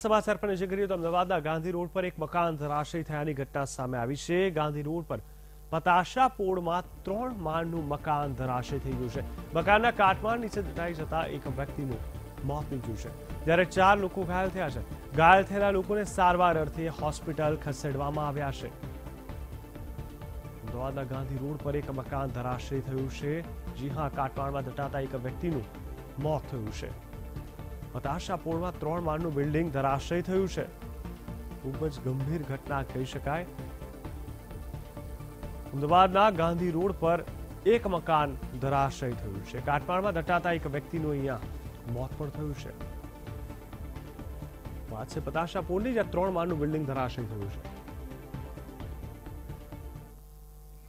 સમાચાર પર નજર કરીએ તો અમદાવાદના ગાંધી રોડ પર એક મકાન ધરાશયી થયાની ઘટના સામે આવી છે। ગાંધી રોડ પર પતાશા પોળમાં 3 માળનું મકાન ધરાશયી થઈ ગયું છે। મકાનના કાટમાળ નીચે દટાઈ જતા એક વ્યક્તિનું મોત નીપજ્યું છે, જ્યારે 4 લોકો ઘાયલ થયા છે। ઘાયલ થયેલા લોકોને સારવાર અર્થે હોસ્પિટલ ખસેડવામાં આવ્યા છે। અમદાવાદના ગાંધી રોડ પર એક મકાન ધરાશયી થયું છે। જી હા, કાટમાળમાં દટાતા એક વ્યક્તિનું મોત થયું છે। પતાશા પોળમાં 3 માળનું બિલ્ડિંગ ધરાશયી થયું છે। ખૂબ જ ગંભીર ઘટના કહી શકાય। અમદાવાદના ગાંધી રોડ પર એક મકાન ધરાશયી થયું છે। કાટમાળમાં દટાતા એક વ્યક્તિનું અહીંયા મોત પણ થયું છે। વાત છે પતાશા પોળની, જ્યાં 3 માળનું બિલ્ડિંગ ધરાશયી થયું છે।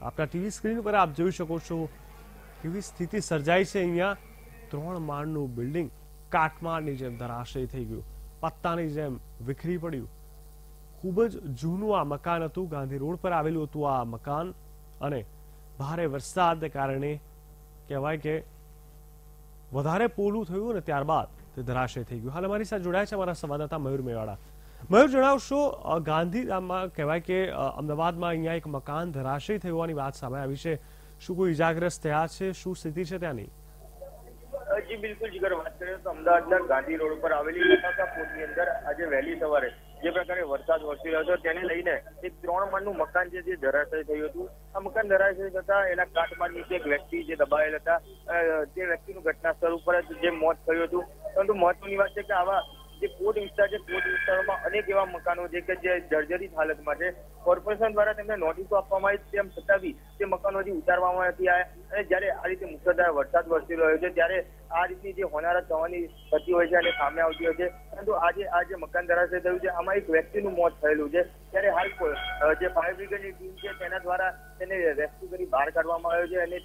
આપના ટીવી સ્ક્રીન પર આપ જોઈ શકો છો કેવી સ્થિતિ સર્જાઈ છે। અહીંયા 3 માળનું બિલ્ડિંગ કાટમાળની જેમ ધરાશયી થઈ ગયું, પત્તાની જેમ વિખરી પડ્યું। ખૂબ જ જૂનું આ મકાન હતું, ગાંધી રોડ પર આવેલું હતું આ મકાન, અને ભારે વરસાદને કારણે કહેવાય કે વધારે પોલું થયું અને ત્યારબાદ તે ધરાશયી થઈ ગયું। હાલ અમારી સાથે જોડાય છે અમારા સંવાદદાતા મયુર મેવાડા। મયુર, જણાવશો, ગાંધીધામમાં કહેવાય કે અમદાવાદમાં અહીંયા એક મકાન ધરાશયી થયું હોવાની વાત સામે આવી છે। શું કોઈ ઇજાગ્રસ્ત થયા છે? શું સ્થિતિ છે ત્યાંની? જી બિલકુલ જીગર, વાત કરીએ તો અમદાવાદના ગાંધી રોડ ઉપર આવેલી પતાશા પોળની અંદર આજે વહેલી સવારે જે પ્રકારે વરસાદ વરસી રહ્યો હતો તેને લઈને એક 3 માળનું મકાન છે જે ધરાશયી થયું હતું। આ મકાન ધરાશયી થતા એના કાટમાળ નીચે એક વ્યક્તિ જે દબાયેલ હતા, તે વ્યક્તિનું ઘટના સ્થળ ઉપર જ જે મોત થયું હતું। પરંતુ મહત્વની વાત છે કે આવા જે પોર્ટ વિસ્તાર છે, પોર્ટ વિસ્તારોમાં અનેક એવા મકાનો છે કે જે જર્જરિત હાલતમાં છે। કોર્પોરેશન દ્વારા તેમને નોટિસો આપવામાં આવી, તેમ છતાં બી તે મકાનો હજી ઉતારવામાં નથી આવ્યા। અને જ્યારે આ રીતે મુસળધાર વરસાદ વરસી રહ્યો છે ત્યારે આ રીતની જે હોનારત થવાની થતી હોય છે અને સામે આવતી હોય છે, પરંતુ આજે આ જે મકાન ધરાશયી થયું છે આમાં એક વ્યક્તિનું મોત થયેલું છે। ત્યારે હાલ જે ફાયર બ્રિગેડની ટીમ છે તેના દ્વારા તેને રેસ્ક્યુ કરી બહાર કાઢવામાં આવ્યો છે, અને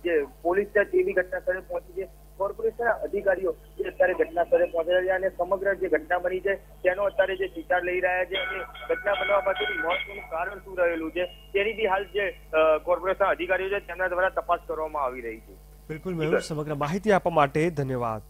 જે પોલીસ છે તે બી ઘટના સ્થળે પહોંચી છે। કોર્પોરેશનના અધિકારીઓ અત્યારે ઘટના સ્થળે પહોંચેલા છે અને સમગ્ર જે ઘટના બની છે તેનો અત્યારે જે વિચાર લઈ રહ્યા છે, અને ઘટના બનવા પાછળનું મહત્વનું કારણ શું રહેલું છે તેની બી હાલ જે કોર્પોરેશન અધિકારીઓ છે તેમના દ્વારા તપાસ કરવામાં આવી રહી છે। બિલકુલ મયુર, સમગ્ર માહિતી આપવા માટે ધન્યવાદ।